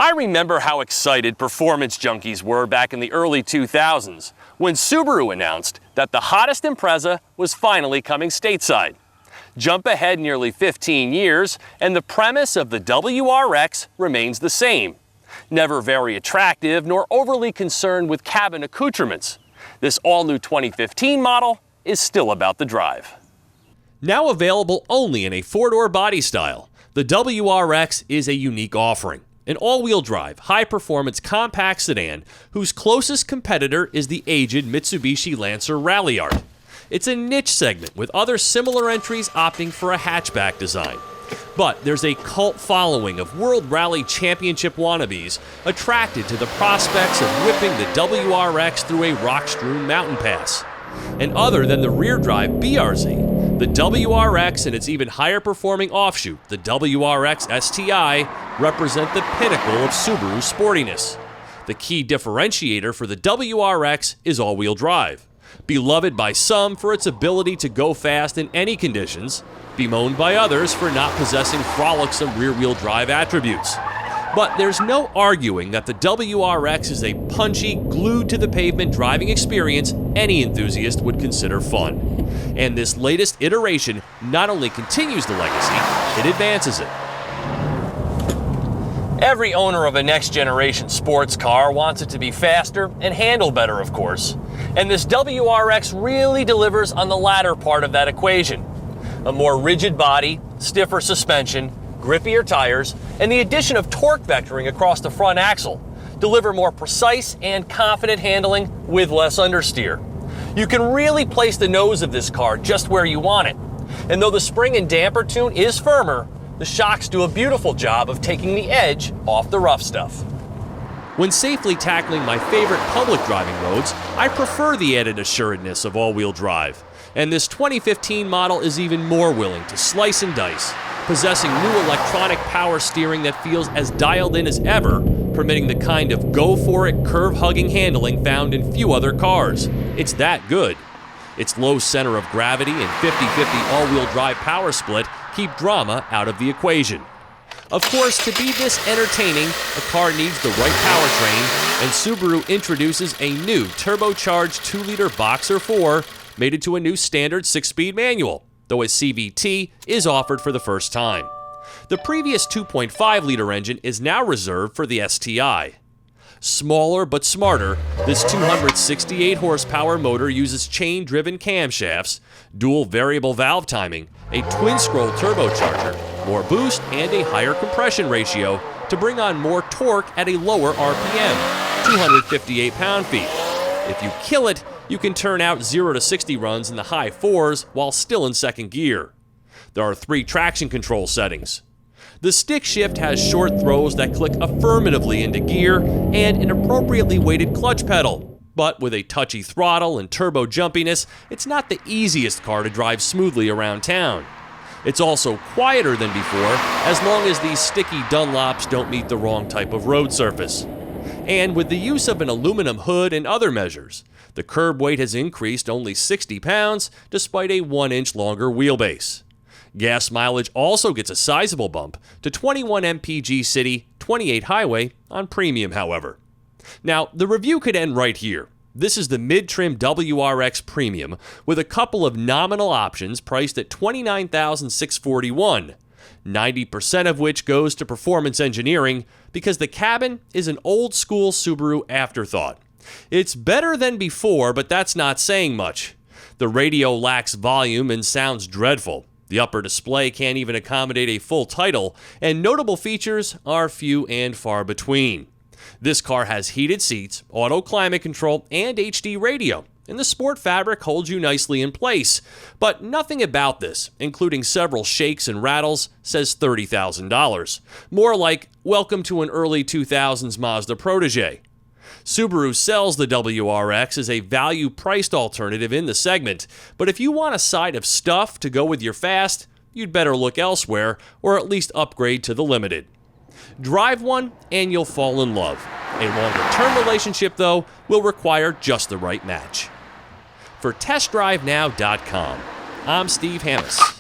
I remember how excited performance junkies were back in the early 2000s when Subaru announced that the hottest Impreza was finally coming stateside. Jump ahead nearly 15 years and the premise of the WRX remains the same. Never very attractive nor overly concerned with cabin accoutrements, this all-new 2015 model is still about the drive. Now available only in a four-door body style, the WRX is a unique offering. An all-wheel drive, high-performance compact sedan whose closest competitor is the aged Mitsubishi Lancer Rally Art. It's a niche segment with other similar entries opting for a hatchback design. But there's a cult following of World Rally Championship wannabes attracted to the prospects of whipping the WRX through a rock-strewn mountain pass. And other than the rear-drive BRZ, the WRX and its even higher-performing offshoot, the WRX STI, represent the pinnacle of Subaru sportiness. The key differentiator for the WRX is all-wheel drive. Beloved by some for its ability to go fast in any conditions, bemoaned by others for not possessing frolicsome rear-wheel drive attributes. But there's no arguing that the WRX is a punchy, glued-to-the-pavement driving experience any enthusiast would consider fun. And this latest iteration not only continues the legacy, it advances it. Every owner of a next-generation sports car wants it to be faster and handle better, of course. And this WRX really delivers on the latter part of that equation. A more rigid body, stiffer suspension, grippier tires, and the addition of torque vectoring across the front axle deliver more precise and confident handling with less understeer. You can really place the nose of this car just where you want it. And though the spring and damper tune is firmer, the shocks do a beautiful job of taking the edge off the rough stuff. When safely tackling my favorite public driving roads, I prefer the added assuredness of all-wheel drive. And this 2015 model is even more willing to slice and dice, possessing new electronic power steering that feels as dialed in as ever, permitting the kind of go-for-it, curve-hugging handling found in few other cars. It's that good. Its low center of gravity and 50-50 all-wheel drive power split keep drama out of the equation. Of course, to be this entertaining, a car needs the right powertrain, and Subaru introduces a new turbocharged 2-liter Boxer 4 mated to a new standard 6-speed manual, though a CVT is offered for the first time. The previous 2.5-liter engine is now reserved for the STI. Smaller but smarter, this 268 horsepower motor uses chain-driven camshafts, dual variable valve timing, a twin-scroll turbocharger, more boost, and a higher compression ratio to bring on more torque at a lower RPM, 258 pound-feet. If you kill it, you can turn out 0 to 60 runs in the high 4s while still in second gear. There are 3 traction control settings. The stick shift has short throws that click affirmatively into gear and an appropriately weighted clutch pedal. But with a touchy throttle and turbo jumpiness, it's not the easiest car to drive smoothly around town. It's also quieter than before, as long as these sticky Dunlops don't meet the wrong type of road surface. And with the use of an aluminum hood and other measures, the curb weight has increased only 60 pounds despite a 1-inch longer wheelbase. Gas mileage also gets a sizable bump to 21 mpg city, 28 highway on premium, however. Now, the review could end right here. This is the mid-trim WRX Premium with a couple of nominal options priced at $29,641, 90% of which goes to performance engineering because the cabin is an old-school Subaru afterthought. It's better than before, but that's not saying much. The radio lacks volume and sounds dreadful. The upper display can't even accommodate a full title, and notable features are few and far between. This car has heated seats, auto climate control, and HD radio, and the sport fabric holds you nicely in place. But nothing about this, including several shakes and rattles, says $30,000. More like, welcome to an early 2000s Mazda protege. Subaru sells the WRX as a value-priced alternative in the segment, but if you want a side of stuff to go with your fast, you'd better look elsewhere, or at least upgrade to the Limited. Drive one and you'll fall in love. A longer-term relationship, though, will require just the right match. For TestDriveNow.com, I'm Steve Hammis.